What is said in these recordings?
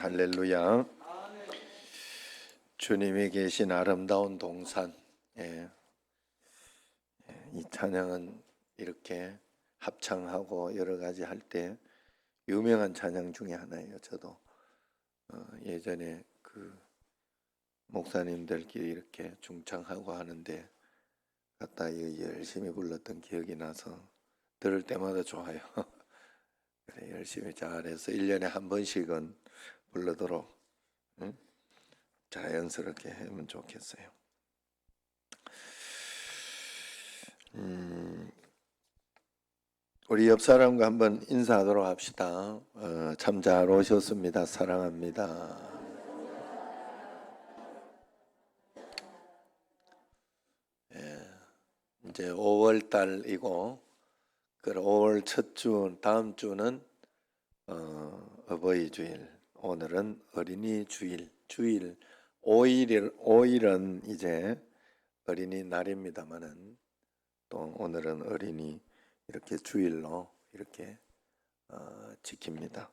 할렐루야. 주님이 계신 아름다운 동산. 이 찬양은 이렇게 합창하고 여러 가지 할 때 유명한 찬양 중에 하나예요. 저도 예전에 그 목사님들끼리 이렇게 중창하고 하는데 갖다 열심히 불렀던 기억이 나서 들을 때마다 좋아요. 그래, 열심히 잘해서 1년에 한 번씩은 불러도록 자연스럽게 하면 좋겠어요. 우리 옆 사람과 한번 인사하도록 합시다. 참 잘 오셨습니다. 사랑합니다. 이제 5월 달이고, 그 5월 첫 주, 다음 주는 어버이 주일, 오늘은 어린이 주일, 5일은 이제 어린이 날입니다만은 또 오늘은 어린이 이렇게 주일로 이렇게 지킵니다.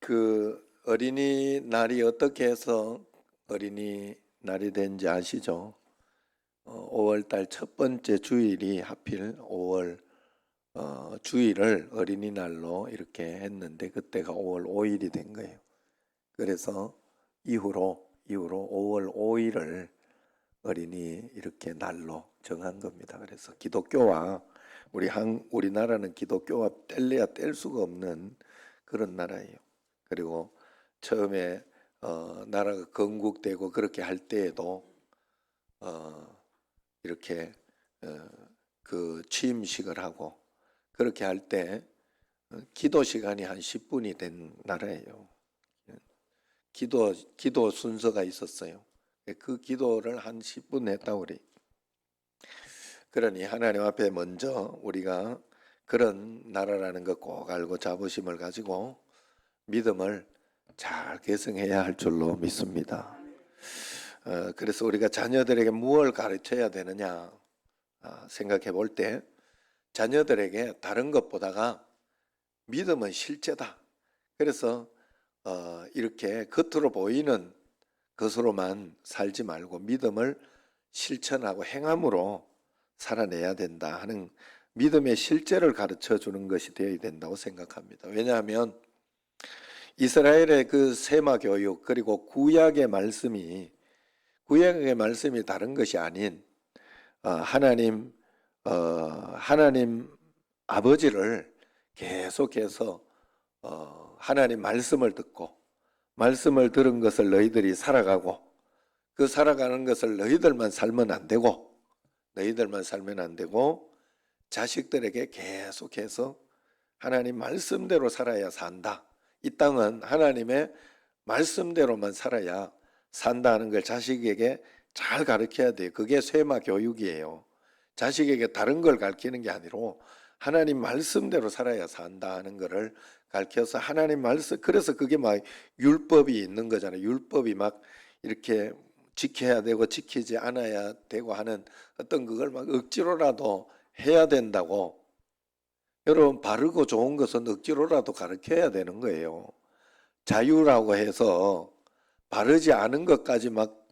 그 어린이 날이 어떻게 해서 어린이 날이 된지 아시죠? 5월 달 첫 번째 주일이 하필 5월 주일을 어린이날로 이렇게 했는데 그때가 5월 5일이 된 거예요. 그래서 이후로 5월 5일을 어린이 이렇게 날로 정한 겁니다. 그래서 기독교와 우리나라는 기독교와 뗄래야 뗄 수가 없는 그런 나라예요. 그리고 처음에 나라가 건국되고 그렇게 할 때에도 이렇게 그 취임식을 하고 그렇게 할 때 기도 시간이 한 10분이 된 나라예요. 기도 순서가 있었어요. 그 기도를 한 10분 했다고 그래. 그러니 하나님 앞에 먼저 우리가 그런 나라라는 거 꼭 알고 자부심을 가지고 믿음을 잘 계승해야 할 줄로 믿습니다. 그래서 우리가 자녀들에게 무엇을 가르쳐야 되느냐 생각해 볼 때 자녀들에게 다른 것보다가 믿음은 실제다. 그래서 이렇게 겉으로 보이는 것으로만 살지 말고 믿음을 실천하고 행함으로 살아내야 된다 하는 믿음의 실제를 가르쳐 주는 것이 되어야 된다고 생각합니다. 왜냐하면 이스라엘의 그 세마 교육 그리고 구약의 말씀이 다른 것이 아닌 하나님 아버지를 계속해서 하나님 말씀을 듣고 말씀을 들은 것을 너희들이 살아가고 그 살아가는 것을 너희들만 살면 안 되고 자식들에게 계속해서 하나님 말씀대로 살아야 산다. 이 땅은 하나님의 말씀대로만 살아야 산다는 걸 자식에게 잘 가르쳐야 돼요. 그게 쇠마 교육이에요. 자식에게 다른 걸 가르치는 게 아니고 하나님 말씀대로 살아야 산다는 것을 가르쳐서 하나님 말씀, 그래서 그게 막 율법이 있는 거잖아요. 율법이 막 이렇게 지켜야 되고 지키지 않아야 되고 하는 어떤 그걸 막 억지로라도 해야 된다고. 여러분, 바르고 좋은 것은 억지로라도 가르쳐야 되는 거예요. 자유라고 해서 바르지 않은 것까지 막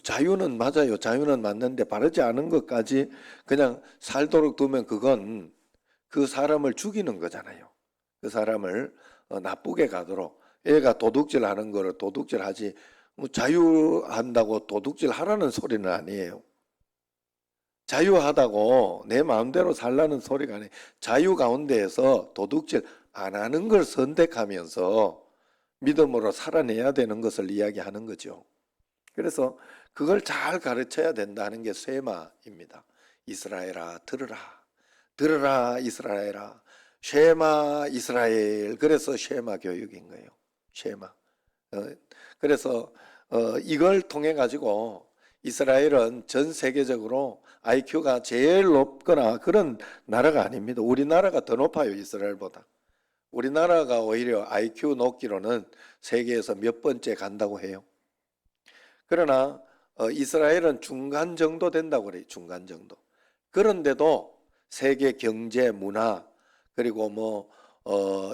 자유는 맞아요. 자유는 맞는데 바르지 않은 것까지 그냥 살도록 두면 그건 그 사람을 죽이는 거잖아요. 그 사람을 나쁘게 가도록. 애가 도둑질 하는 거를 도둑질 하지 자유한다고 도둑질 하라는 소리는 아니에요. 자유하다고 내 마음대로 살라는 소리가 아니에요. 자유 가운데에서 도둑질 안 하는 걸 선택하면서 믿음으로 살아내야 되는 것을 이야기하는 거죠. 그래서 그걸 잘 가르쳐야 된다는 게 쇠마입니다. 이스라엘아 들으라. 들으라 이스라엘아. 쉐마 이스라엘. 그래서 쉐마 교육인 거예요. 쉐마. 그래서 이걸 통해 가지고 이스라엘은 전 세계적으로 IQ가 제일 높거나 그런 나라가 아닙니다. 우리나라가 더 높아요. 이스라엘보다. 우리나라가 오히려 IQ 높기로는 세계에서 몇 번째 간다고 해요. 그러나 이스라엘은 중간 정도 된다고 그래요. 중간 정도. 그런데도 세계 경제, 문화 그리고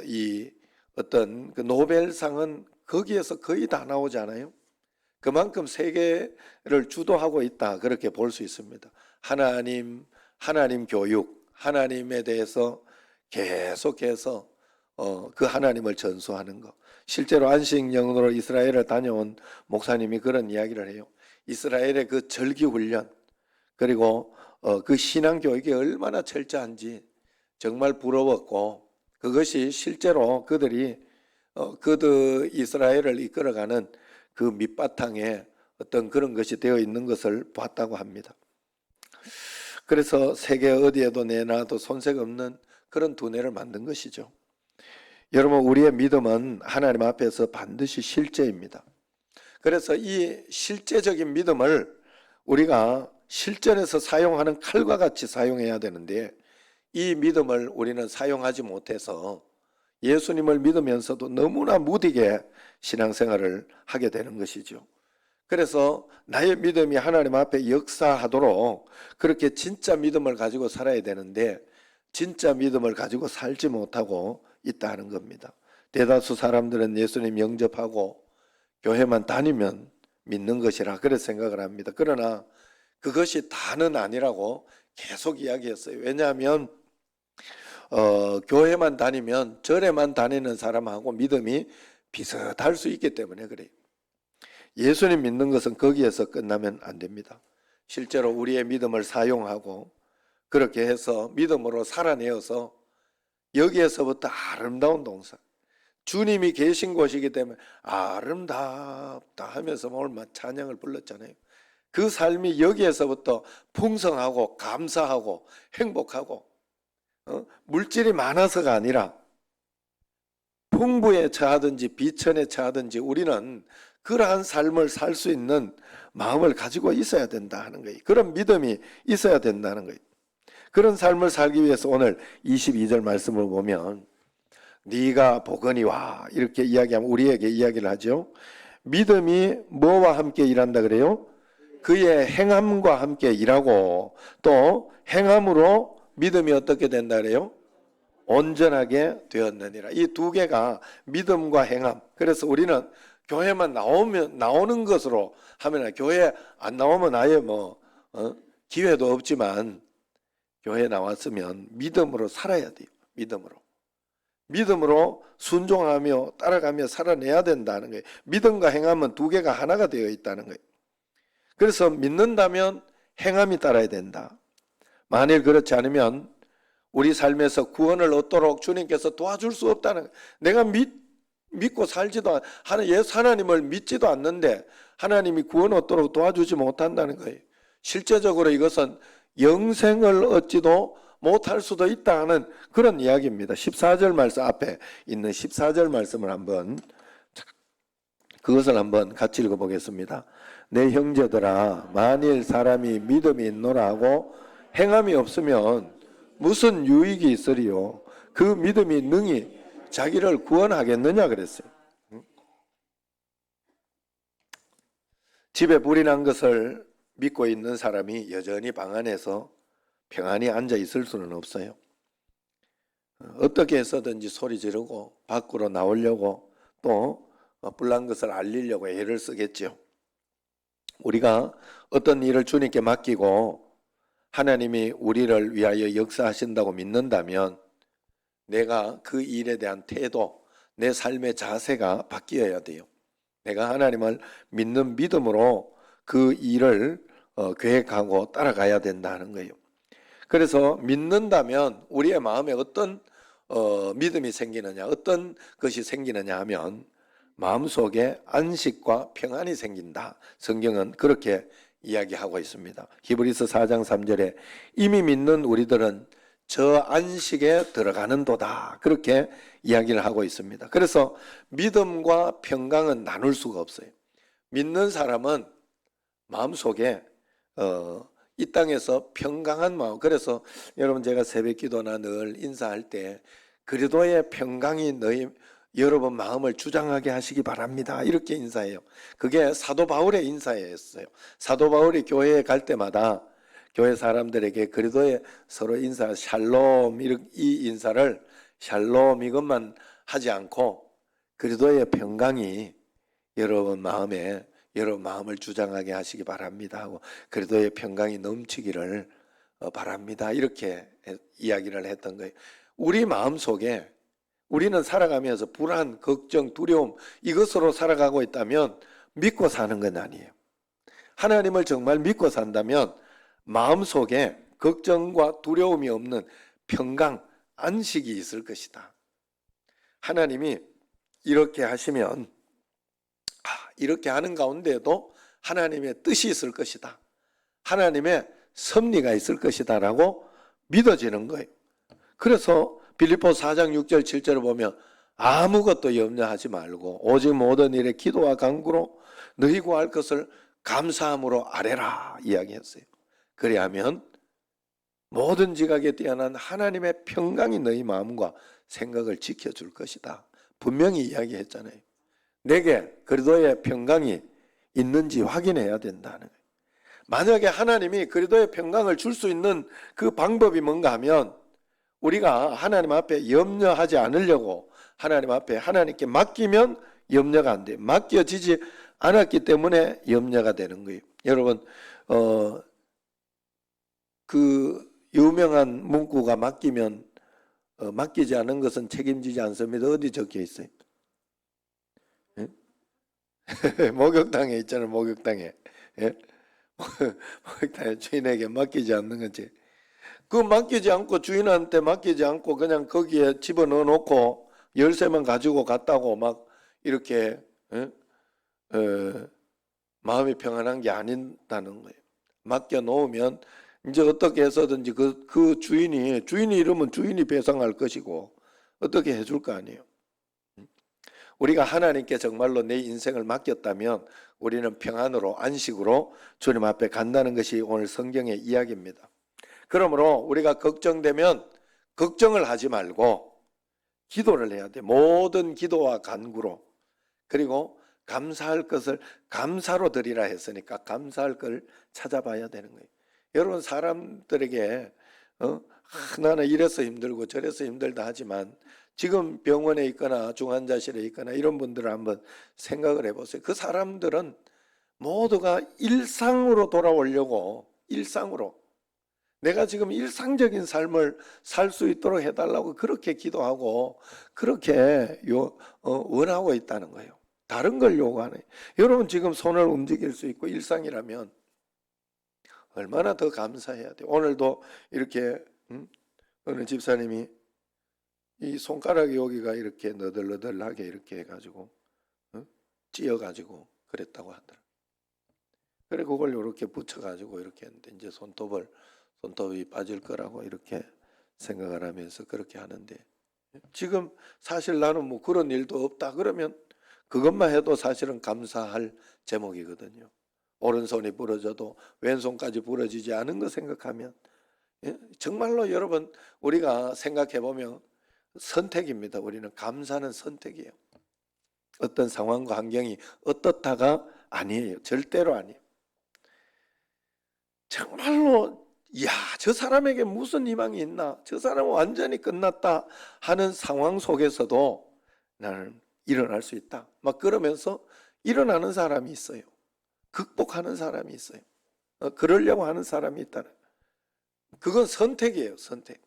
이 어떤 그 노벨상은 거기에서 거의 다 나오잖아요. 그만큼 세계를 주도하고 있다, 그렇게 볼 수 있습니다. 하나님 교육, 하나님에 대해서 계속해서 그 하나님을 전수하는 것. 실제로 안식년으로 이스라엘을 다녀온 목사님이 그런 이야기를 해요. 이스라엘의 그 절기 훈련, 그리고 그 신앙 교육이 얼마나 철저한지 정말 부러웠고, 그것이 실제로 그들이 그들 이스라엘을 이끌어가는 그 밑바탕에 어떤 그런 것이 되어 있는 것을 봤다고 합니다. 그래서 세계 어디에도 내놔도 손색 없는 그런 두뇌를 만든 것이죠. 여러분, 우리의 믿음은 하나님 앞에서 반드시 실제입니다. 그래서 이 실제적인 믿음을 우리가 실전에서 사용하는 칼과 같이 사용해야 되는데, 이 믿음을 우리는 사용하지 못해서 예수님을 믿으면서도 너무나 무디게 신앙생활을 하게 되는 것이죠. 그래서 나의 믿음이 하나님 앞에 역사하도록 그렇게 진짜 믿음을 가지고 살아야 되는데, 진짜 믿음을 가지고 살지 못하고 있다는 겁니다. 대다수 사람들은 예수님 영접하고 교회만 다니면 믿는 것이라 그렇게 생각을 합니다. 그러나 그것이 다는 아니라고 계속 이야기했어요. 왜냐하면 교회만 다니면, 절에만 다니는 사람하고 믿음이 비슷할 수 있기 때문에 그래요. 예수님 믿는 것은 거기에서 끝나면 안 됩니다. 실제로 우리의 믿음을 사용하고 그렇게 해서 믿음으로 살아내어서 여기에서부터 아름다운 동산, 주님이 계신 곳이기 때문에 아름답다 하면서 오늘 찬양을 불렀잖아요. 그 삶이 여기에서부터 풍성하고 감사하고 행복하고, 물질이 많아서가 아니라 풍부에 처하든지 비천에 처하든지 우리는 그러한 삶을 살 수 있는 마음을 가지고 있어야 된다 하는 거예요. 그런 믿음이 있어야 된다는 거예요. 그런 삶을 살기 위해서 오늘 22절 말씀을 보면, 네가 보거니와 이렇게 이야기하면 우리에게 이야기를 하죠. 믿음이 뭐와 함께 일한다 그래요? 그의 행함과 함께 일하고, 또 행함으로 믿음이 어떻게 된다 그래요? 온전하게 되었느니라. 이 두 개가 믿음과 행함. 그래서 우리는 교회만 나오는 것으로 하면, 교회 안 나오면 아예 기회도 없지만, 교회 나왔으면 믿음으로 살아야 돼요. 믿음으로 순종하며 따라가며 살아내야 된다는 거예요. 믿음과 행함은 두 개가 하나가 되어 있다는 거예요. 그래서 믿는다면 행함이 따라야 된다. 만일 그렇지 않으면 우리 삶에서 구원을 얻도록 주님께서 도와줄 수 없다는 거예요. 내가 믿고 살지도 하나님을 믿지도 않는데 하나님이 구원 얻도록 도와주지 못한다는 거예요. 실제적으로 이것은 영생을 얻지도 못할 수도 있다 하는 그런 이야기입니다. 14절 말씀, 앞에 있는 14절 말씀을 그것을 한번 같이 읽어보겠습니다. 내 형제들아, 만일 사람이 믿음이 있노라 하고 행함이 없으면 무슨 유익이 있으리요? 그 믿음이 능히 자기를 구원하겠느냐 그랬어요. 집에 불이 난 것을 믿고 있는 사람이 여전히 방 안에서 평안히 앉아 있을 수는 없어요. 어떻게 해서든지 소리 지르고 밖으로 나오려고, 또 불난 것을 알리려고 애를 쓰겠죠. 우리가 어떤 일을 주님께 맡기고 하나님이 우리를 위하여 역사하신다고 믿는다면 내가 그 일에 대한 태도, 내 삶의 자세가 바뀌어야 돼요. 내가 하나님을 믿는 믿음으로 그 일을 계획하고 따라가야 된다는 거예요. 그래서 믿는다면 우리의 마음에 어떤 믿음이 생기느냐, 어떤 것이 생기느냐 하면 마음속에 안식과 평안이 생긴다. 성경은 그렇게 이야기하고 있습니다. 히브리서 4장 3절에 이미 믿는 우리들은 저 안식에 들어가는 도다, 그렇게 이야기를 하고 있습니다. 그래서 믿음과 평강은 나눌 수가 없어요. 믿는 사람은 마음속에 이 땅에서 평강한 마음, 그래서 여러분, 제가 새벽 기도나 늘 인사할 때 그리도의 평강이 여러분 마음을 주장하게 하시기 바랍니다, 이렇게 인사해요. 그게 사도 바울의 인사였어요. 사도 바울이 교회에 갈 때마다 교회 사람들에게 그리도의 서로 인사, 샬롬, 이 인사를 샬롬 이것만 하지 않고 그리스도의 평강이 여러분 마음을 주장하게 하시기 바랍니다 하고 그리스도의 평강이 넘치기를 바랍니다. 이렇게 이야기를 했던 거예요. 우리 마음속에 우리는 살아가면서 불안, 걱정, 두려움 이것으로 살아가고 있다면 믿고 사는 건 아니에요. 하나님을 정말 믿고 산다면 마음속에 걱정과 두려움이 없는 평강, 안식이 있을 것이다. 하나님이 이렇게 하시면 이렇게 하는 가운데에도 하나님의 뜻이 있을 것이다. 하나님의 섭리가 있을 것이다 라고 믿어지는 거예요. 그래서 빌립보서 4장 6절 7절을 보면 아무것도 염려하지 말고 오직 모든 일에 기도와 간구로 너희 구할 것을 감사함으로 아뢰라 이야기했어요. 그리하면 모든 지각에 뛰어난 하나님의 평강이 너희 마음과 생각을 지켜줄 것이다. 분명히 이야기했잖아요. 내게 그리스도의 평강이 있는지 확인해야 된다는 거예요. 만약에 하나님이 그리스도의 평강을 줄 수 있는 그 방법이 뭔가 하면 우리가 하나님 앞에 염려하지 않으려고 하나님 앞에 하나님께 맡기면 염려가 안 돼요. 맡겨지지 않았기 때문에 염려가 되는 거예요. 여러분 그 유명한 문구가 맡기면 맡기지 않은 것은 책임지지 않습니다. 어디 적혀 있어요? 목욕탕에 있잖아요. 목욕탕에. 예? 목욕탕에 주인에게 맡기지 않는 거지. 그 맡기지 않고 주인한테 맡기지 않고 그냥 거기에 집어넣어 놓고 열쇠만 가지고 갔다고 막 이렇게 마음이 평안한 게 아닌다는 거예요. 맡겨 놓으면 이제 어떻게 해서든지 그 주인이 이러면 주인이 배상할 것이고 어떻게 해줄 거 아니에요. 우리가 하나님께 정말로 내 인생을 맡겼다면 우리는 평안으로 안식으로 주님 앞에 간다는 것이 오늘 성경의 이야기입니다. 그러므로 우리가 걱정되면 걱정을 하지 말고 기도를 해야 돼. 모든 기도와 간구로. 그리고 감사할 것을 감사로 드리라 했으니까 감사할 걸 찾아봐야 되는 거예요. 여러분 사람들에게 나는 이래서 힘들고 저래서 힘들다 하지만 지금 병원에 있거나 중환자실에 있거나 이런 분들을 한번 생각을 해보세요. 그 사람들은 모두가 일상으로 돌아오려고 일상으로 내가 지금 일상적인 삶을 살 수 있도록 해달라고 그렇게 기도하고 그렇게 원하고 있다는 거예요. 다른 걸 요구하네. 여러분 지금 손을 움직일 수 있고 일상이라면 얼마나 더 감사해야 돼요. 오늘도 이렇게 어느 집사님이 이 손가락이 여기가 이렇게 너덜너덜하게 이렇게 해가지고 찧어가지고 그랬다고 하더라고요. 그래 그걸 이렇게 붙여가지고 이렇게 했는데 이제 손톱이 빠질 거라고 이렇게 생각을 하면서 그렇게 하는데 지금 사실 나는 뭐 그런 일도 없다 그러면 그것만 해도 사실은 감사할 제목이거든요. 오른손이 부러져도 왼손까지 부러지지 않은 거 생각하면 정말로 여러분 우리가 생각해 보면 선택입니다. 우리는 감사는 선택이에요. 어떤 상황과 환경이 어떻다가 아니에요. 절대로 아니에요. 정말로 저 사람에게 무슨 희망이 있나? 저 사람은 완전히 끝났다 하는 상황 속에서도 나는 일어날 수 있다. 막 그러면서 일어나는 사람이 있어요. 극복하는 사람이 있어요. 그러려고 하는 사람이 있다는. 그건 선택이에요. 선택.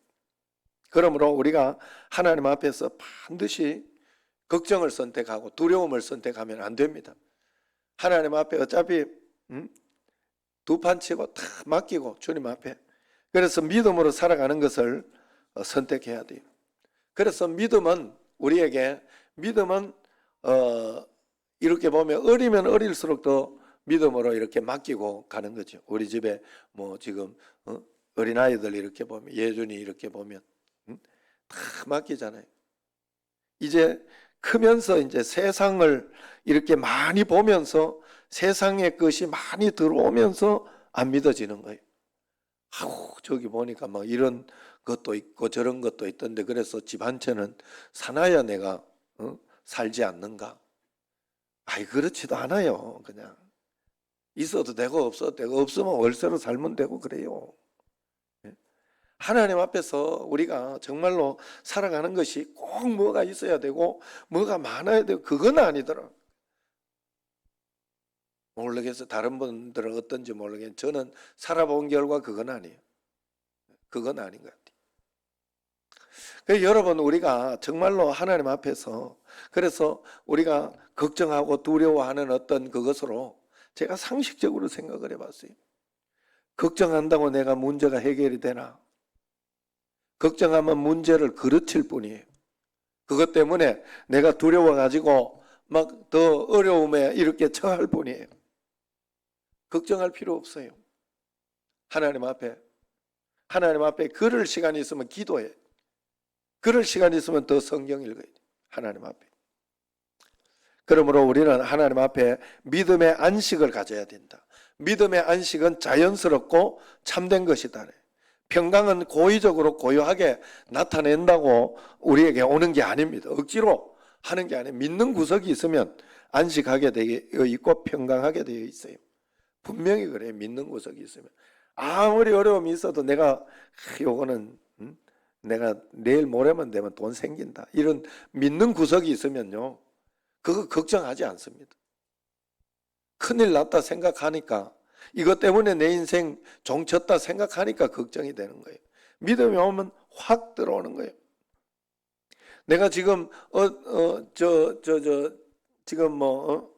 그러므로 우리가 하나님 앞에서 반드시 걱정을 선택하고 두려움을 선택하면 안 됩니다. 하나님 앞에 어차피 두 판 치고 다 맡기고 주님 앞에 그래서 믿음으로 살아가는 것을 선택해야 돼요. 그래서 믿음은 우리에게 이렇게 보면 어리면 어릴수록 더 믿음으로 이렇게 맡기고 가는 거죠. 우리 집에 뭐 지금 어린아이들 이렇게 보면 예준이 이렇게 보면 다 맡기잖아요. 이제 크면서 이제 세상을 이렇게 많이 보면서 세상의 것이 많이 들어오면서 안 믿어지는 거예요. 저기 보니까 막 이런 것도 있고 저런 것도 있던데 그래서 집 한 채는 사놔야 내가 살지 않는가? 그렇지도 않아요. 그냥 있어도 되고 없어도 되고 없으면 월세로 살면 되고 그래요. 하나님 앞에서 우리가 정말로 살아가는 것이 꼭 뭐가 있어야 되고 뭐가 많아야 되고 그건 아니더라. 모르겠어요. 다른 분들은 어떤지 모르겠는데 저는 살아본 결과 그건 아니에요. 그건 아닌 것 같아요. 그래서 여러분 우리가 정말로 하나님 앞에서 그래서 우리가 걱정하고 두려워하는 어떤 그것으로 제가 상식적으로 생각을 해봤어요. 걱정한다고 내가 문제가 해결이 되나? 걱정하면 문제를 그르칠 뿐이에요. 그것 때문에 내가 두려워가지고 막 더 어려움에 이렇게 처할 뿐이에요. 걱정할 필요 없어요. 하나님 앞에 걸을 시간이 있으면 기도해. 걸을 시간이 있으면 더 성경 읽어야 돼. 하나님 앞에. 그러므로 우리는 하나님 앞에 믿음의 안식을 가져야 된다. 믿음의 안식은 자연스럽고 참된 것이다. 평강은 고의적으로 고요하게 나타낸다고 우리에게 오는 게 아닙니다. 억지로 하는 게 아니에요. 믿는 구석이 있으면 안식하게 되어 있고 평강하게 되어 있어요. 분명히 그래요. 믿는 구석이 있으면. 아무리 어려움이 있어도 내가 요거는 내가 내일 모레만 되면 돈 생긴다. 이런 믿는 구석이 있으면요. 그거 걱정하지 않습니다. 큰일 났다 생각하니까 이것 때문에 내 인생 종쳤다 생각하니까 걱정이 되는 거예요. 믿음이 오면 확 들어오는 거예요. 내가 지금 지금 뭐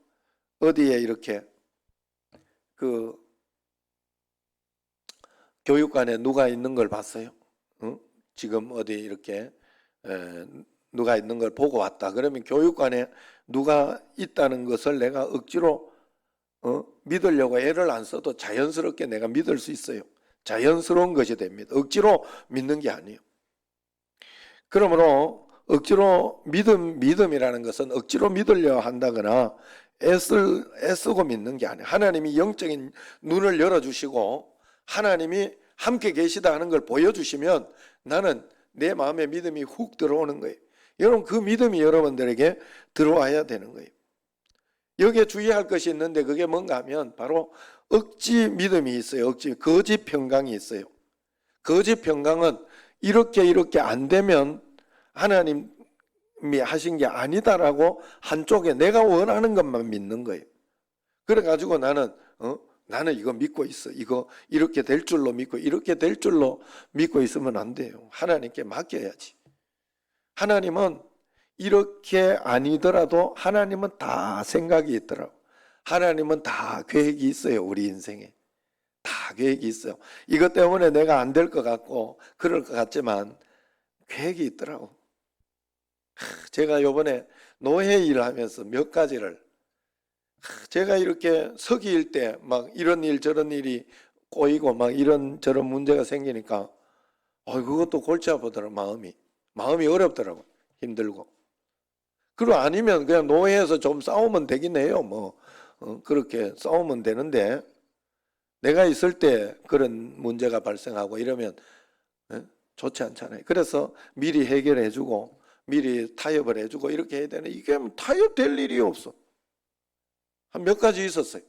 어디에 이렇게 그 교육관에 누가 있는 걸 봤어요. 지금 어디 이렇게 누가 있는 걸 보고 왔다. 그러면 교육관에 누가 있다는 것을 내가 억지로 믿으려고 애를 안 써도 자연스럽게 내가 믿을 수 있어요. 자연스러운 것이 됩니다. 억지로 믿는 게 아니에요. 그러므로 억지로 믿음이라는 것은 억지로 믿으려 한다거나 애쓰고 믿는 게 아니에요. 하나님이 영적인 눈을 열어주시고 하나님이 함께 계시다 하는 걸 보여주시면 나는 내 마음에 믿음이 훅 들어오는 거예요. 여러분 그 믿음이 여러분들에게 들어와야 되는 거예요. 여기에 주의할 것이 있는데 그게 뭔가 하면 바로 억지 믿음이 있어요. 거짓 평강이 있어요. 거짓 평강은 이렇게 안 되면 하나님이 하신 게 아니다라고 한쪽에 내가 원하는 것만 믿는 거예요. 그래가지고 나는 이거 믿고 있어. 이거 이렇게 될 줄로 믿고 이렇게 될 줄로 믿고 있으면 안 돼요. 하나님께 맡겨야지. 하나님은 이렇게 아니더라도 하나님은 다 생각이 있더라고. 하나님은 다 계획이 있어요. 우리 인생에. 다 계획이 있어요. 이것 때문에 내가 안 될 것 같고 그럴 것 같지만 계획이 있더라고. 제가 요번에 노예 일을 하면서 몇 가지를 제가 이렇게 서기일 때 막 이런 일 저런 일이 꼬이고 막 이런 저런 문제가 생기니까 그것도 골치 아프더라고. 마음이 어렵더라고. 힘들고. 그리고 아니면 그냥 노예에서 좀 싸우면 되긴 해요. 뭐 그렇게 싸우면 되는데 내가 있을 때 그런 문제가 발생하고 이러면 좋지 않잖아요. 그래서 미리 해결해주고 미리 타협을 해주고 이렇게 해야 되는데 이게 타협될 일이 없어. 한 몇 가지 있었어요.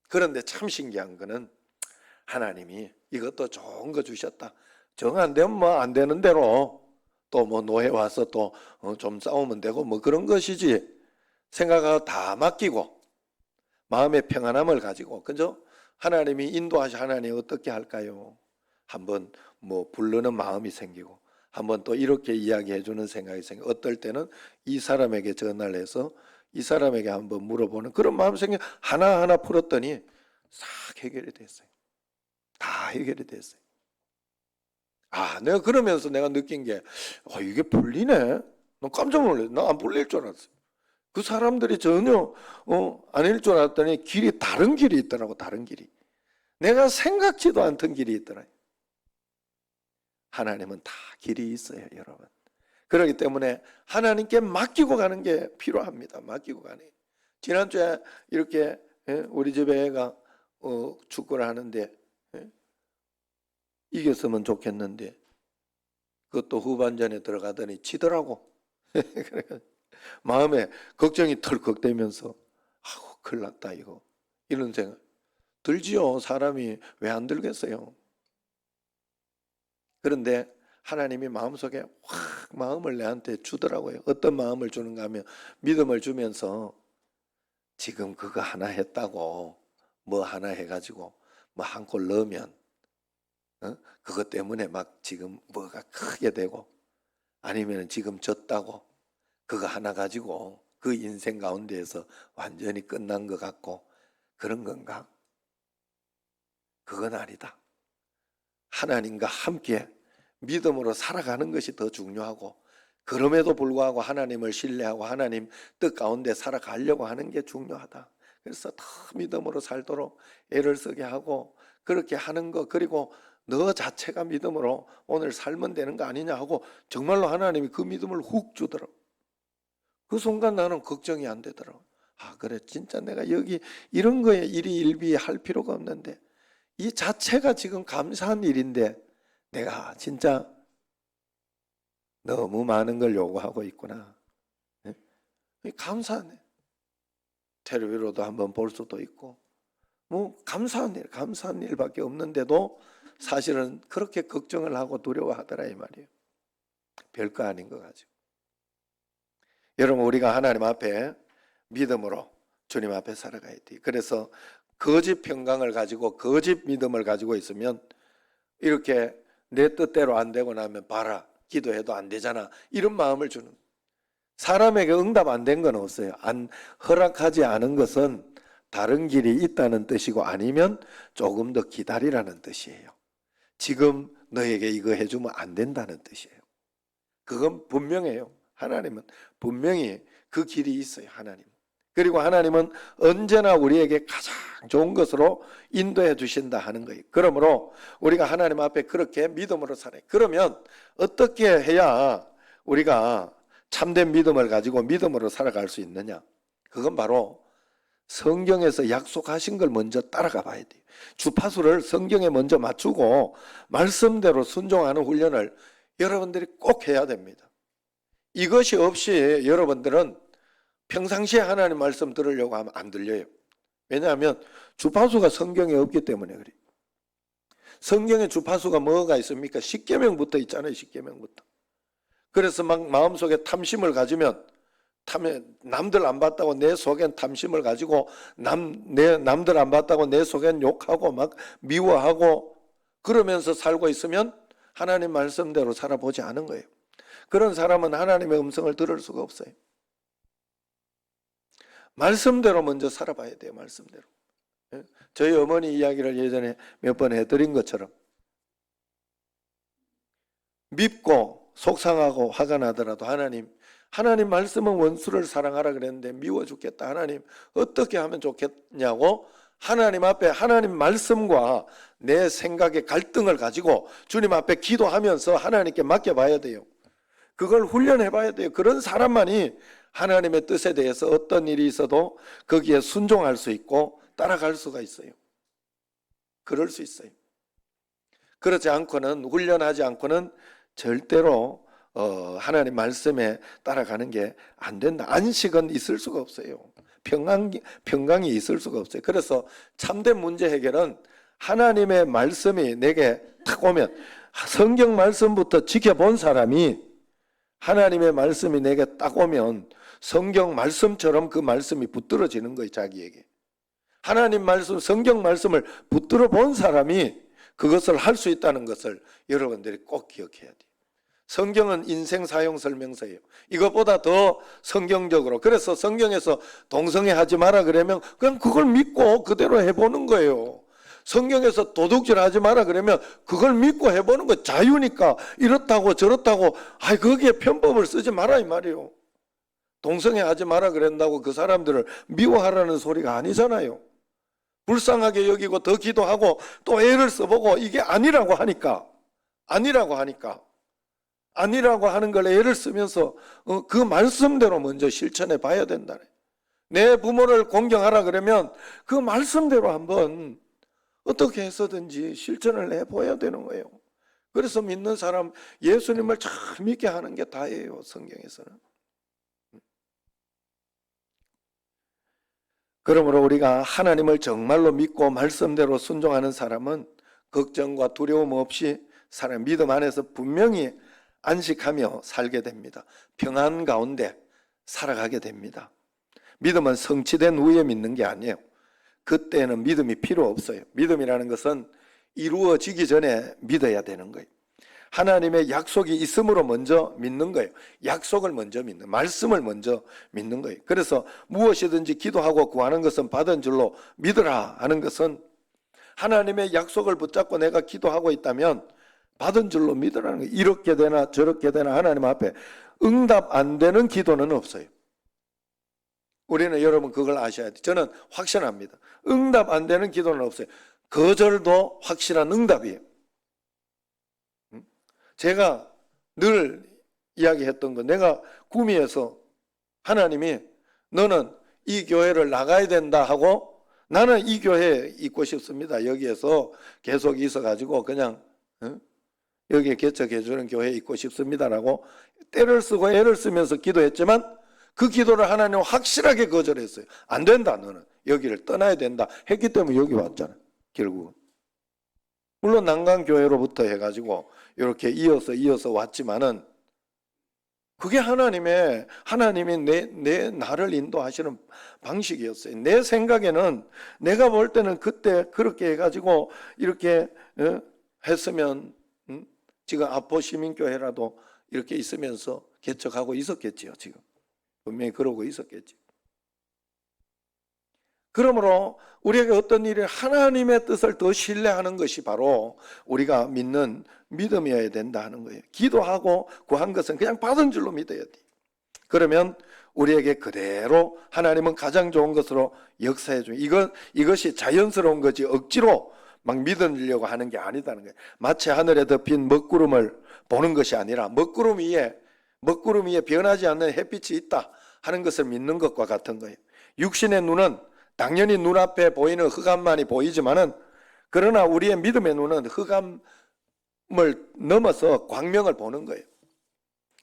그런데 참 신기한 거는 하나님이 이것도 좋은 거 주셨다. 정 안 되면 뭐 안 되는 대로 또 뭐 노예 와서 또 좀 싸우면 되고 뭐 그런 것이지 생각하고 다 맡기고 마음의 평안함을 가지고 그죠? 하나님이 인도하시 하나님 어떻게 할까요? 한번 뭐 부르는 마음이 생기고 한번 또 이렇게 이야기해 주는 생각이 생기고 어떨 때는 이 사람에게 전화를 해서 이 사람에게 한번 물어보는 그런 마음이 생겨 하나하나 풀었더니 싹 해결이 됐어요. 다 해결이 됐어요. 내가 그러면서 내가 느낀 게 이게 풀리네. 너 깜짝 놀랐어. 나 안 풀릴 줄 알았어. 그 사람들이 전혀 아닐 줄 알았더니 다른 길이 있더라고. 다른 길이. 내가 생각지도 않던 길이 있더라. 하나님은 다 길이 있어요, 여러분. 그렇기 때문에 하나님께 맡기고 가는 게 필요합니다. 맡기고 가는. 지난주에 이렇게 우리 집에 애가 축구를 하는데 이겼으면 좋겠는데 그것도 후반전에 들어가더니 치더라고. 마음에 걱정이 털컥되면서 큰일 났다 이거. 이런 생각 들지요. 사람이 왜 안 들겠어요. 그런데 하나님이 마음속에 확 마음을 내한테 주더라고요. 어떤 마음을 주는가 하면 믿음을 주면서 지금 그거 하나 했다고 뭐 하나 해가지고 뭐 한 골 넣으면 그것 때문에 막 지금 뭐가 크게 되고 아니면 지금 졌다고 그거 하나 가지고 그 인생 가운데에서 완전히 끝난 것 같고 그런 건가? 그건 아니다. 하나님과 함께 믿음으로 살아가는 것이 더 중요하고 그럼에도 불구하고 하나님을 신뢰하고 하나님 뜻 가운데 살아가려고 하는 게 중요하다. 그래서 더 믿음으로 살도록 애를 쓰게 하고 그렇게 하는 거 그리고 너 자체가 믿음으로 오늘 살면 되는 거 아니냐 하고 정말로 하나님이 그 믿음을 훅 주더라고. 그 순간 나는 걱정이 안 되더라고. 아 그래 진짜 내가 여기 이런 거에 일희일비 할 필요가 없는데 이 자체가 지금 감사한 일인데 내가 진짜 너무 많은 걸 요구하고 있구나. 네? 감사하네. 텔레비로도 한번 볼 수도 있고 뭐 감사한 일밖에 없는데도 사실은 그렇게 걱정을 하고 두려워하더라 이 말이에요. 별거 아닌 거 가지고. 여러분 우리가 하나님 앞에 믿음으로 주님 앞에 살아가야 돼. 그래서 거짓 평강을 가지고 거짓 믿음을 가지고 있으면 이렇게 내 뜻대로 안 되고 나면 봐라 기도해도 안 되잖아 이런 마음을 주는. 사람에게 응답 안 된 건 없어요. 안 허락하지 않은 것은 다른 길이 있다는 뜻이고 아니면 조금 더 기다리라는 뜻이에요. 지금 너에게 이거 해주면 안 된다는 뜻이에요. 그건 분명해요. 하나님은 분명히 그 길이 있어요. 하나님. 그리고 하나님은 언제나 우리에게 가장 좋은 것으로 인도해 주신다 하는 거예요. 그러므로 우리가 하나님 앞에 그렇게 믿음으로 살아요. 그러면 어떻게 해야 우리가 참된 믿음을 가지고 믿음으로 살아갈 수 있느냐? 그건 바로 성경에서 약속하신 걸 먼저 따라가 봐야 돼요. 주파수를 성경에 먼저 맞추고 말씀대로 순종하는 훈련을 여러분들이 꼭 해야 됩니다. 이것이 없이 여러분들은 평상시에 하나님 말씀 들으려고 하면 안 들려요. 왜냐하면 주파수가 성경에 없기 때문에 그래요. 성경에 주파수가 뭐가 있습니까? 십계명부터 있잖아요. 십계명부터. 그래서 막 마음속에 탐심을 가지면 남들 안 봤다고 내 속엔 탐심을 가지고 남들 안 봤다고 내 속엔 욕하고 막 미워하고 그러면서 살고 있으면 하나님 말씀대로 살아보지 않은 거예요. 그런 사람은 하나님의 음성을 들을 수가 없어요. 말씀대로 먼저 살아봐야 돼요. 말씀대로. 저희 어머니 이야기를 예전에 몇 번 해드린 것처럼 밉고 속상하고 화가 나더라도 하나님 말씀은 원수를 사랑하라 그랬는데 미워 죽겠다. 하나님 어떻게 하면 좋겠냐고 하나님 앞에 하나님 말씀과 내 생각의 갈등을 가지고 주님 앞에 기도하면서 하나님께 맡겨봐야 돼요. 그걸 훈련해 봐야 돼요. 그런 사람만이 하나님의 뜻에 대해서 어떤 일이 있어도 거기에 순종할 수 있고 따라갈 수가 있어요. 그럴 수 있어요. 그렇지 않고는 훈련하지 않고는 절대로 하나님 말씀에 따라가는 게 안 된다. 안식은 있을 수가 없어요. 평강이 있을 수가 없어요. 그래서 참된 문제 해결은 하나님의 말씀이 내게 탁 오면 성경 말씀부터 지켜본 사람이 하나님의 말씀이 내게 딱 오면 성경 말씀처럼 그 말씀이 붙들어지는 거예요. 자기에게. 하나님 말씀, 성경 말씀을 붙들어 본 사람이 그것을 할 수 있다는 것을 여러분들이 꼭 기억해야 돼요. 성경은 인생 사용 설명서예요. 이것보다 더 성경적으로. 그래서 성경에서 동성애 하지 마라 그러면 그냥 그걸 믿고 그대로 해보는 거예요. 성경에서 도둑질 하지 마라 그러면 그걸 믿고 해보는 거 자유니까 이렇다고 저렇다고 거기에 편법을 쓰지 마라 이 말이에요. 동성애 하지 마라 그런다고 그 사람들을 미워하라는 소리가 아니잖아요. 불쌍하게 여기고 더 기도하고 또 애를 써보고 이게 아니라고 하니까 아니라고 하는 걸 애를 쓰면서 그 말씀대로 먼저 실천해 봐야 된다. 내 부모를 공경하라 그러면 그 말씀대로 한번 어떻게 해서든지 실천을 해봐야 되는 거예요. 그래서 믿는 사람 예수님을 잘 믿게 하는 게 다예요. 성경에서는. 그러므로 우리가 하나님을 정말로 믿고 말씀대로 순종하는 사람은 걱정과 두려움 없이 사람 믿음 안에서 분명히 안식하며 살게 됩니다. 평안 가운데 살아가게 됩니다. 믿음은 성취된 후에 믿는 게 아니에요. 그때는 믿음이 필요 없어요. 믿음이라는 것은 이루어지기 전에 믿어야 되는 거예요. 하나님의 약속이 있음으로 먼저 믿는 거예요. 약속을 먼저 믿는, 말씀을 먼저 믿는 거예요. 그래서 무엇이든지 기도하고 구하는 것은 받은 줄로 믿으라 하는 것은 하나님의 약속을 붙잡고 내가 기도하고 있다면 받은 줄로 믿으라는 거예요. 이렇게 되나 저렇게 되나 하나님 앞에 응답 안 되는 기도는 없어요. 우리는 여러분 그걸 아셔야 돼요. 저는 확신합니다. 응답 안 되는 기도는 없어요. 거절도 확실한 응답이에요. 제가 늘 이야기했던 거, 내가 구미에서 하나님이 너는 이 교회를 나가야 된다 하고 나는 이 교회에 있고 싶습니다. 여기에서 계속 있어가지고 그냥 여기에 개척해주는 교회에 있고 싶습니다라고 때를 쓰고 애를 쓰면서 기도했지만 그 기도를 하나님은 확실하게 거절했어요. 안 된다, 너는 여기를 떠나야 된다 했기 때문에 여기 왔잖아요. 결국은 물론 난강교회로부터 해가지고 이렇게 이어서 왔지만은 그게 하나님이 내 나를 인도하시는 방식이었어요. 내 생각에는 내가 볼 때는 그때 그렇게 해가지고 이렇게 했으면 지금 아포 시민교회라도 이렇게 있으면서 개척하고 있었겠지요. 지금 분명히 그러고 있었겠지. 그러므로 우리에게 어떤 일이 하나님의 뜻을 더 신뢰하는 것이 바로 우리가 믿는 믿음이어야 된다 하는 거예요. 기도하고 구한 것은 그냥 받은 줄로 믿어야 돼. 그러면 우리에게 그대로 하나님은 가장 좋은 것으로 역사해 줘. 이것이 자연스러운 거지 억지로 막 믿으려고 하는 게 아니다는 거예요. 마치 하늘에 덮인 먹구름을 보는 것이 아니라 먹구름 위에 변하지 않는 햇빛이 있다 하는 것을 믿는 것과 같은 거예요. 육신의 눈은 당연히 눈앞에 보이는 흑암만이 보이지만은 그러나 우리의 믿음의 눈은 흑암을 넘어서 광명을 보는 거예요.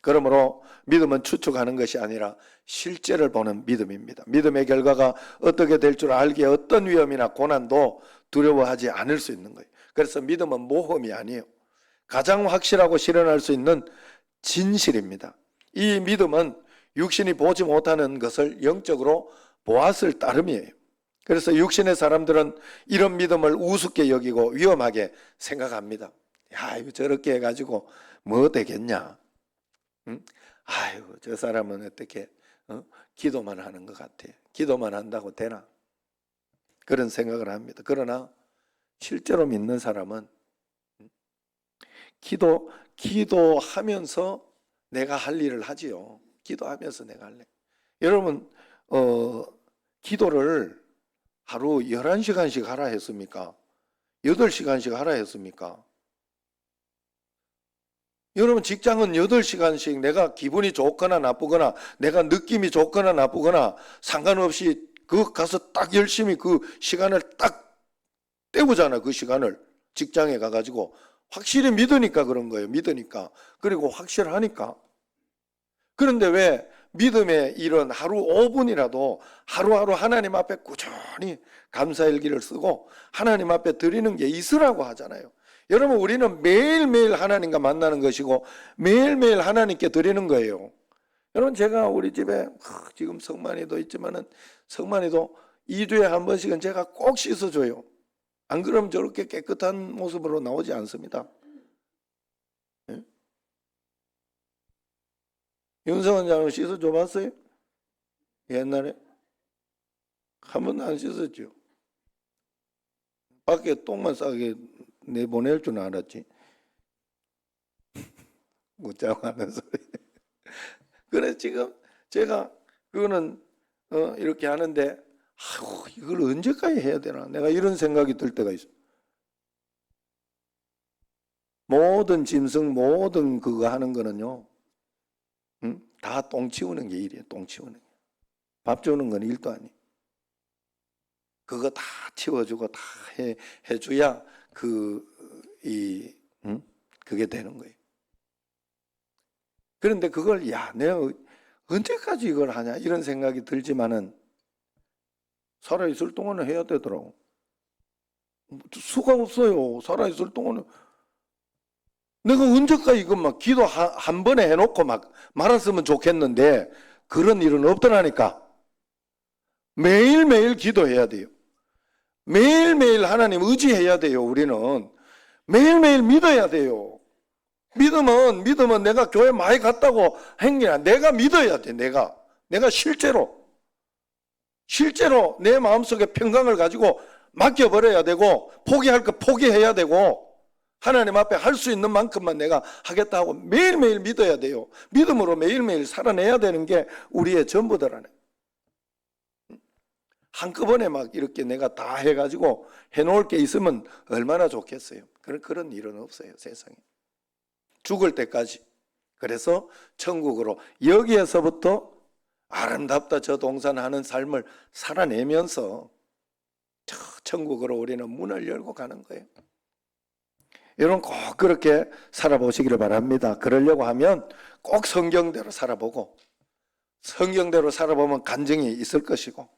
그러므로 믿음은 추측하는 것이 아니라 실제를 보는 믿음입니다. 믿음의 결과가 어떻게 될 줄 알기에 어떤 위험이나 고난도 두려워하지 않을 수 있는 거예요. 그래서 믿음은 모험이 아니에요. 가장 확실하고 실현할 수 있는 진실입니다. 이 믿음은 육신이 보지 못하는 것을 영적으로 보았을 따름이에요. 그래서 육신의 사람들은 이런 믿음을 우습게 여기고 위험하게 생각합니다. 야, 이거 저렇게 해가지고 뭐 되겠냐? 응? 아유, 저 사람은 어떻게 기도만 하는 것 같아. 기도만 한다고 되나? 그런 생각을 합니다. 그러나 실제로 믿는 사람은 기도하면서 내가 할 일을 하지요. 기도하면서 내가 할래. 여러분, 기도를 하루 11시간씩 하라 했습니까? 8시간씩 하라 했습니까? 여러분 직장은 8시간씩 내가 기분이 좋거나 나쁘거나 내가 느낌이 좋거나 나쁘거나 상관없이 그 가서 딱 열심히 그 시간을 딱 때우잖아. 그 시간을 직장에 가가지고 확실히 믿으니까 그런 거예요. 믿으니까. 그리고 확실하니까. 그런데 왜 믿음의 일은 하루 5분이라도 하루하루 하나님 앞에 꾸준히 감사일기를 쓰고 하나님 앞에 드리는 게 있으라고 하잖아요. 여러분 우리는 매일매일 하나님과 만나는 것이고 매일매일 하나님께 드리는 거예요. 여러분 제가 우리 집에 지금 성만이도 있지만은 성만이도 2주에 한 번씩은 제가 꼭 씻어줘요. 안 그러면 저렇게 깨끗한 모습으로 나오지 않습니다. 네? 윤성원 장을 씻어줘 봤어요? 옛날에? 한 번도 안 씻었죠. 밖에 똥만 싸게 내보낼 줄 알았지. 웃자고 하는 소리. 그래 지금 제가 그거는 이렇게 하는데 아이고 이걸 언제까지 해야 되나 내가 이런 생각이 들 때가 있어. 모든 짐승 모든 그거 하는 거는요 다 똥 치우는 게 일이에요. 똥 치우는 게. 밥 주는 건 일도 아니에요. 그거 다 치워주고 다 해줘야 그게 되는 거예요. 그런데 그걸 내가 언제까지 이걸 하냐 이런 생각이 들지만은 살아있을 동안은 해야 되더라고. 수가 없어요. 살아있을 동안은. 내가 언제까지 이거 막 기도 한 번에 해놓고 막 말았으면 좋겠는데 그런 일은 없더라니까. 매일매일 기도해야 돼요. 매일매일 하나님 의지해야 돼요. 우리는 매일매일 믿어야 돼요. 믿으면 내가 교회 많이 갔다고 한 게 아니라 내가 믿어야 돼. 내가 실제로 내 마음속에 평강을 가지고 맡겨버려야 되고, 포기할 거 포기해야 되고, 하나님 앞에 할 수 있는 만큼만 내가 하겠다 하고 매일매일 믿어야 돼요. 믿음으로 매일매일 살아내야 되는 게 우리의 전부더라네. 한꺼번에 막 이렇게 내가 다 해가지고 해놓을 게 있으면 얼마나 좋겠어요. 그런 일은 없어요, 세상에. 죽을 때까지. 그래서 천국으로, 여기에서부터 아름답다 저 동산하는 삶을 살아내면서 저 천국으로 우리는 문을 열고 가는 거예요. 여러분 꼭 그렇게 살아보시기를 바랍니다. 그러려고 하면 꼭 성경대로 살아보고, 성경대로 살아보면 간증이 있을 것이고,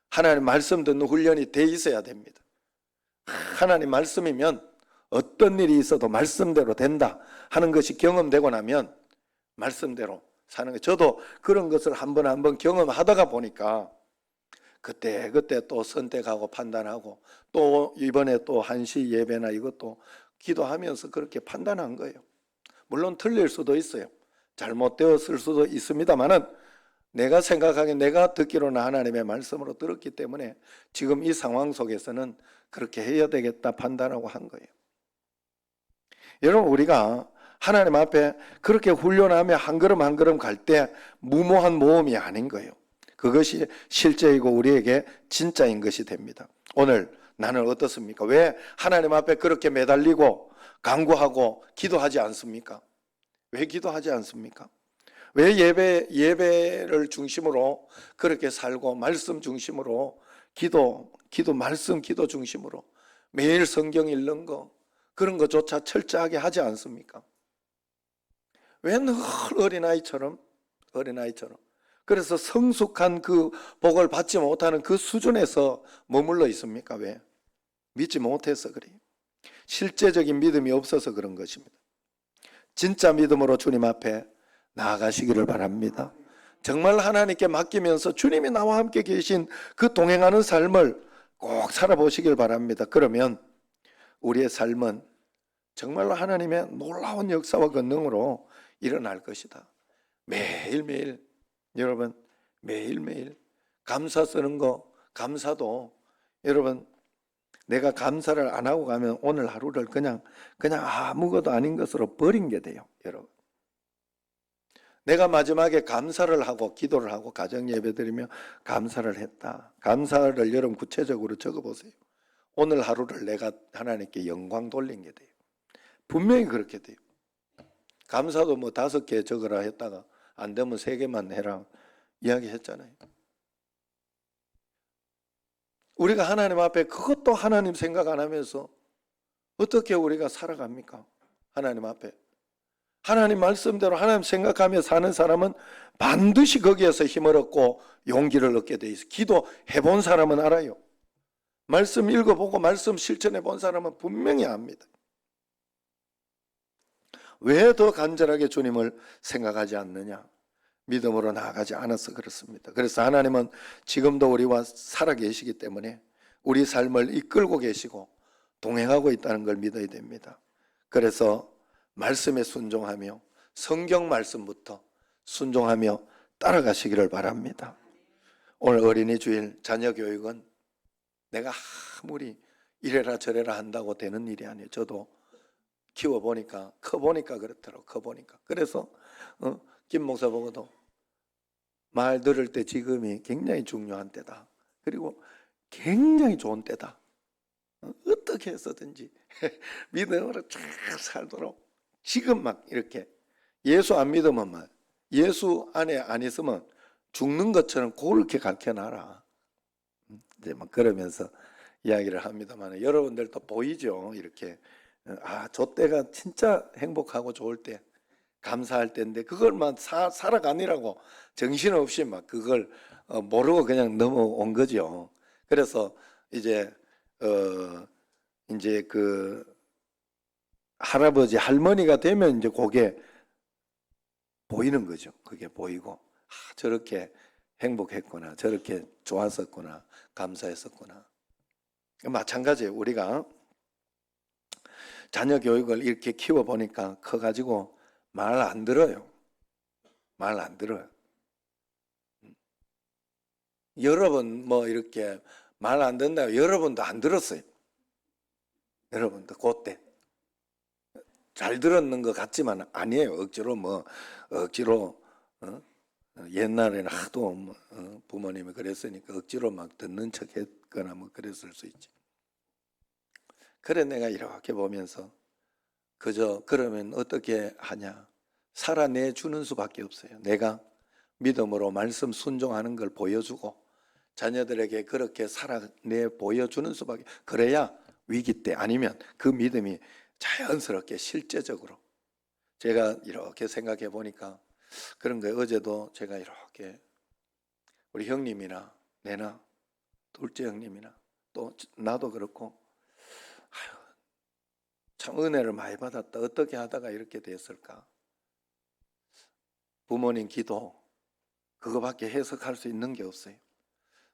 하나님 말씀 듣는 훈련이 돼 있어야 됩니다. 하나님 말씀이면 어떤 일이 있어도 말씀대로 된다 하는 것이 경험되고 나면 말씀대로 사는 거예요. 저도 그런 것을 한 번 경험하다가 보니까 그때 또 선택하고 판단하고, 또 이번에 또 한시 예배나 이것도 기도하면서 그렇게 판단한 거예요. 물론 틀릴 수도 있어요. 잘못되었을 수도 있습니다만은 내가 생각하기에 내가 듣기로는 하나님의 말씀으로 들었기 때문에 지금 이 상황 속에서는 그렇게 해야 되겠다 판단하고 한 거예요. 여러분, 우리가 하나님 앞에 그렇게 훈련하며 한 걸음 한 걸음 갈 때 무모한 모험이 아닌 거예요. 그것이 실제이고 우리에게 진짜인 것이 됩니다. 오늘 나는 어떻습니까? 왜 하나님 앞에 그렇게 매달리고 간구하고 기도하지 않습니까? 왜 기도하지 않습니까? 왜 예배를 중심으로 그렇게 살고 말씀 중심으로 말씀 기도 중심으로 매일 성경 읽는 거, 그런 것조차 철저하게 하지 않습니까? 왜 늘 어린아이처럼 그래서 성숙한 그 복을 받지 못하는 그 수준에서 머물러 있습니까? 왜? 믿지 못해서 그래요. 실제적인 믿음이 없어서 그런 것입니다. 진짜 믿음으로 주님 앞에 나아가시기를 바랍니다. 정말 하나님께 맡기면서 주님이 나와 함께 계신 그 동행하는 삶을 꼭 살아보시길 바랍니다. 그러면 우리의 삶은 정말로 하나님의 놀라운 역사와 권능으로 일어날 것이다. 매일매일, 여러분, 매일매일 감사 쓰는 거, 감사도 여러분, 내가 감사를 안 하고 가면 오늘 하루를 그냥 아무것도 아닌 것으로 버린 게 돼요, 여러분. 내가 마지막에 감사를 하고 기도를 하고 가정 예배 드리며 감사를 했다. 감사를 여러분 구체적으로 적어보세요. 오늘 하루를 내가 하나님께 영광 돌린 게 돼요. 분명히 그렇게 돼요. 감사도 뭐 5개 적으라 했다가 안 되면 3개만 해라 이야기했잖아요. 우리가 하나님 앞에 그것도 하나님 생각 안 하면서 어떻게 우리가 살아갑니까? 하나님 앞에. 하나님 말씀대로 하나님 생각하며 사는 사람은 반드시 거기에서 힘을 얻고 용기를 얻게 돼 있어요. 기도해 본 사람은 알아요. 말씀 읽어보고 말씀 실천해 본 사람은 분명히 압니다. 왜 더 간절하게 주님을 생각하지 않느냐? 믿음으로 나아가지 않아서 그렇습니다. 그래서 하나님은 지금도 우리와 살아계시기 때문에 우리 삶을 이끌고 계시고 동행하고 있다는 걸 믿어야 됩니다. 그래서 말씀에 순종하며 성경 말씀부터 순종하며 따라가시기를 바랍니다. 오늘 어린이 주일 자녀 교육은 내가 아무리 이래라 저래라 한다고 되는 일이 아니에요. 저도 키워보니까 커보니까 그렇더라고. 커보니까. 그래서 김 목사 보고도 말 들을 때 지금이 굉장히 중요한 때다. 그리고 굉장히 좋은 때다. 어떻게 해서든지 믿음으로 잘 살도록 지금 막 이렇게 예수 안 믿으면 막 예수 안에 안 있으면 죽는 것처럼 그렇게 가르쳐놔라. 이제 막 그러면서 이야기를 합니다만 여러분들도 보이죠. 이렇게 저 때가 진짜 행복하고 좋을 때 감사할 때인데 그걸만 살아가니라고 정신없이 막 그걸 모르고 그냥 넘어온 거죠. 그래서 이제 그 할아버지, 할머니가 되면 이제 그게 보이는 거죠. 그게 보이고, 저렇게 행복했구나, 저렇게 좋았었구나, 감사했었구나. 마찬가지예요. 우리가 자녀 교육을 이렇게 키워보니까 커가지고 말 안 들어요. 말 안 들어요. 여러 번 뭐 이렇게 말 안 듣는다고 여러 번도 안 들었어요. 여러분도 그때 잘 들었는 것 같지만 아니에요. 억지로 옛날에는 하도 부모님이 그랬으니까 억지로 막 듣는 척했거나 뭐 그랬을 수 있지. 그래 내가 이렇게 보면서 그저 그러면 어떻게 하냐, 살아내 주는 수밖에 없어요. 내가 믿음으로 말씀 순종하는 걸 보여주고 자녀들에게 그렇게 살아내 보여주는 수밖에. 그래야 위기 때 아니면 그 믿음이 자연스럽게 실제적으로. 제가 이렇게 생각해 보니까 그런 거예요. 어제도 제가 이렇게 우리 형님이나 내나 둘째 형님이나 또 나도 그렇고 참 은혜를 많이 받았다. 어떻게 하다가 이렇게 됐을까? 부모님 기도 그거밖에 해석할 수 있는 게 없어요.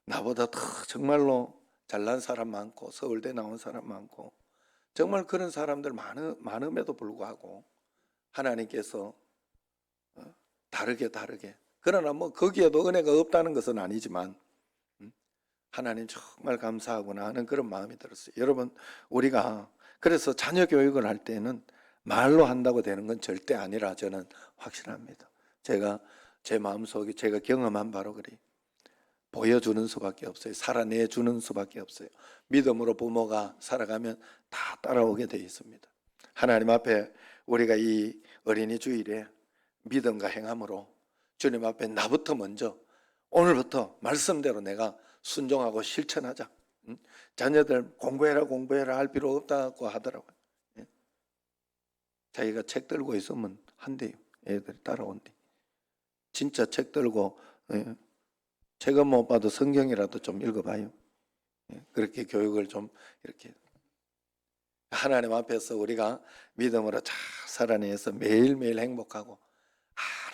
나보다 더 정말로 잘난 사람 많고 서울대 나온 사람 많고 정말 그런 사람들 많음에도 불구하고 하나님께서 다르게 그러나 뭐 거기에도 은혜가 없다는 것은 아니지만 하나님 정말 감사하구나 하는 그런 마음이 들었어요. 여러분, 우리가 그래서 자녀 교육을 할 때는 말로 한다고 되는 건 절대 아니라 저는 확신합니다. 제가 제 마음속에 제가 경험한 바로 그래요. 보여주는 수밖에 없어요. 살아내주는 수밖에 없어요. 믿음으로 부모가 살아가면 다 따라오게 되어 있습니다. 하나님 앞에 우리가 이 어린이 주일에 믿음과 행함으로 주님 앞에 나부터 먼저 오늘부터 말씀대로 내가 순종하고 실천하자. 자녀들 공부해라 할 필요 없다고 하더라고요. 자기가 책 들고 있으면 한대요. 애들이 따라온대. 진짜 책 들고 책은 못 봐도 성경이라도 좀 읽어봐요. 그렇게 교육을 좀 이렇게 하나님 앞에서 우리가 믿음으로 잘 살아내서 매일매일 행복하고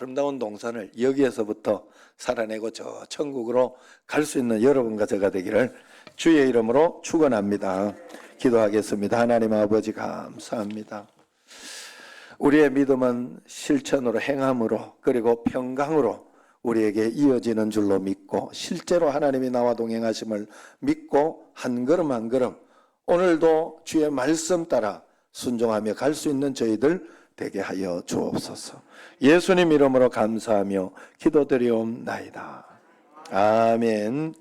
아름다운 동산을 여기에서부터 살아내고 저 천국으로 갈 수 있는 여러분과 제가 되기를 주의 이름으로 축원합니다. 기도하겠습니다. 하나님 아버지 감사합니다. 우리의 믿음은 실천으로 행함으로 그리고 평강으로 우리에게 이어지는 줄로 믿고 실제로 하나님이 나와 동행하심을 믿고 한 걸음 한 걸음 오늘도 주의 말씀 따라 순종하며 갈 수 있는 저희들 되게 하여 주옵소서. 예수님 이름으로 감사하며 기도드리옵나이다. 아멘.